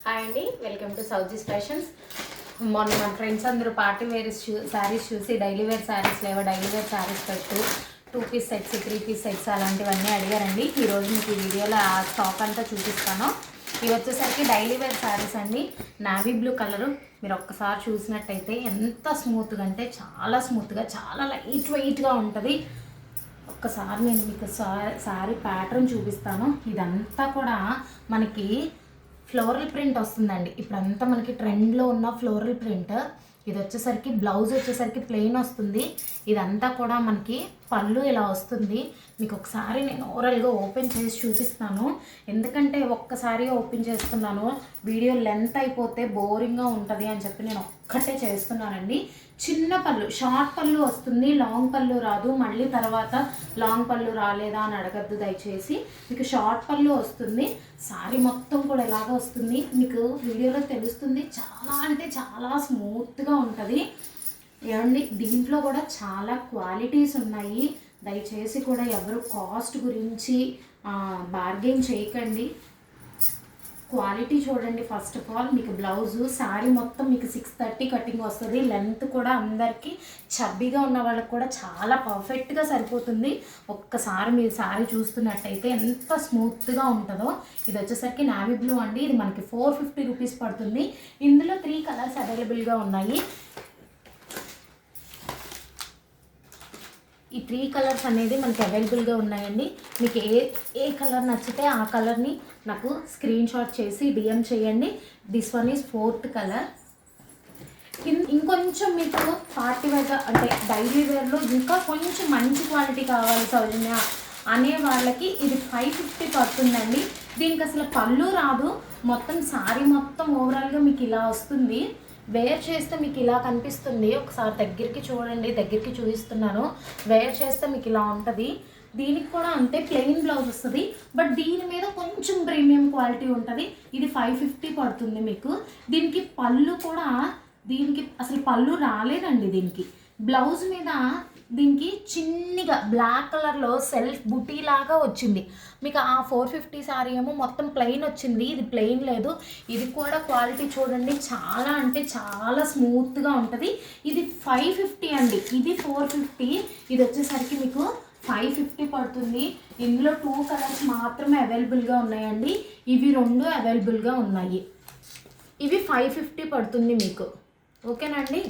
Hi అండి, welcome to Sowji's fashions. మొన్న మన ఫ్రెండ్స్ అందరూ పార్టీ వేర్ శారీస్ చూసి డైలీ వేర్ శారీస్ లేవా, డైలీ వేర్ శారీస్ పెట్టు, 2 పీస్ సెట్స్ 3 పీస్ సెట్స్ అలాంటివన్నీ అడిగారండి. ఈరోజు మీకు ఈ వీడియోలో ఆ స్టాక్ అంతా చూపిస్తాను. ఇవి వచ్చేసరికి డైలీ వేర్ శారీస్ అండి. Navy blue colour. మీరు ఒక్కసారి చూసినట్టయితే ఎంత స్మూత్గా అంటే చాలా స్మూత్గా, చాలా లైట్ వెయిట్గా ఉంటుంది. ఒక్కసారి నేను మీకు శారీ ప్యాటర్న్ చూపిస్తాను. ఇదంతా కూడా మనకి ఫ్లోరల్ ప్రింట్ వస్తుందండి. ఇప్పుడంతా మనకి ట్రెండ్లో ఉన్న ఫ్లోరల్ ప్రింట్. ఇది వచ్చేసరికి బ్లౌజ్ వచ్చేసరికి ప్లెయిన్ వస్తుంది. ఇదంతా కూడా మనకి పళ్ళు ఇలా వస్తుంది. మీకు ఒకసారి నేను ఓవరాల్గా ఓపెన్ చేసి చూపిస్తాను. ఎందుకంటే ఒక్కసారి ఓపెన్ చేస్తున్నాను, వీడియో లెంత్ అయిపోతే బోరింగ్గా ఉంటుంది అని చెప్పి నేను ఒక్కటే చేస్తున్నానండి. చిన్న పళ్ళు, షార్ట్ పళ్ళు వస్తుంది, లాంగ్ పళ్ళు రాదు. మళ్ళీ తర్వాత లాంగ్ పళ్ళు రాలేదా అని అడగద్దు దయచేసి. మీకు షార్ట్ పళ్ళు వస్తుంది. సారీ మొత్తం కూడా ఎలాగ వస్తుంది మీకు వీడియోలో తెలుస్తుంది. చాలా అంటే చాలా స్మూత్గా ఉంటుంది. ఏమండి, దీంట్లో కూడా చాలా క్వాలిటీస్ ఉన్నాయి. దయచేసి కూడా ఎవరు కాస్ట్ గురించి బార్గెన్ చేయకండి. క్వాలిటీ చూడండి. ఫస్ట్ ఆఫ్ ఆల్ మీకు బ్లౌజు శారీ మొత్తం మీకు 630 కటింగ్ వస్తుంది. లెంత్ కూడా అందరికీ చబ్బీగా ఉన్న వాళ్ళకి కూడా చాలా పర్ఫెక్ట్గా సరిపోతుంది. ఒక్కసారి మీరు శారీ చూస్తున్నట్టయితే ఎంత స్మూత్గా ఉంటుందో. ఇది వచ్చేసరికి నావీ బ్లూ అండి. ఇది మనకి 450 రూపీస్ పడుతుంది. ఇందులో 3 కలర్స్ అవైలబుల్గా ఉన్నాయి. ఈ 3 కలర్స్ అనేది మనకి అవైలబుల్గా ఉన్నాయండి. మీకు ఏ కలర్ నచ్చితే ఆ కలర్ని నాకు స్క్రీన్ షాట్ చేసి డిఎం చేయండి. This one is 4th colour. ఇంకొంచెం మీకు పార్టీ వేర్ అంటే డైలీ వేర్లో ఇంకా కొంచెం మంచి క్వాలిటీ కావాలి సౌజన్య అనే వాళ్ళకి ఇది 550 పడుతుందండి. దీనికి అసలు పళ్ళు రాదు. మొత్తం శారీ మొత్తం ఓవరాల్గా మీకు ఇలా వస్తుంది. వేర్ చేస్తే మీకు ఇలా కనిపిస్తుంది. ఒకసారి దగ్గరికి చూడండి, దగ్గరికి చూపిస్తున్నాను. వేర్ చేస్తే మీకు ఇలా ఉంటుంది. దీనికి కూడా అంతే ప్లెయిన్ బ్లౌజ్ వస్తుంది. బట్ దీని మీద కొంచెం ప్రీమియం క్వాలిటీ ఉంటుంది. ఇది 550 పడుతుంది మీకు. దీనికి పళ్ళు కూడా, దీనికి అసలు పళ్ళు రాలేదండి. దీనికి బ్లౌజ్ మీద దీనికి చిన్నగా బ్లాక్ కలర్లో సెల్ఫ్ బుటీ లాగా వచ్చింది. మీకు ఆ 450 శారీ ఏమో మొత్తం ప్లెయిన్ వచ్చింది. ఇది ప్లెయిన్ లేదు. ఇది కూడా క్వాలిటీ చూడండి, చాలా అంటే చాలా స్మూత్గా ఉంటుంది. ఇది 550 అండి. ఇది 450. ఇది వచ్చేసరికి మీకు 550 పడుతుంది. ఇందులో 2 కలర్స్ మాత్రమే అవైలబుల్గా ఉన్నాయండి. ఇవి 2 అవైలబుల్గా ఉన్నాయి. ఇవి 550 పడుతుంది మీకు. ఓకేనా అండి.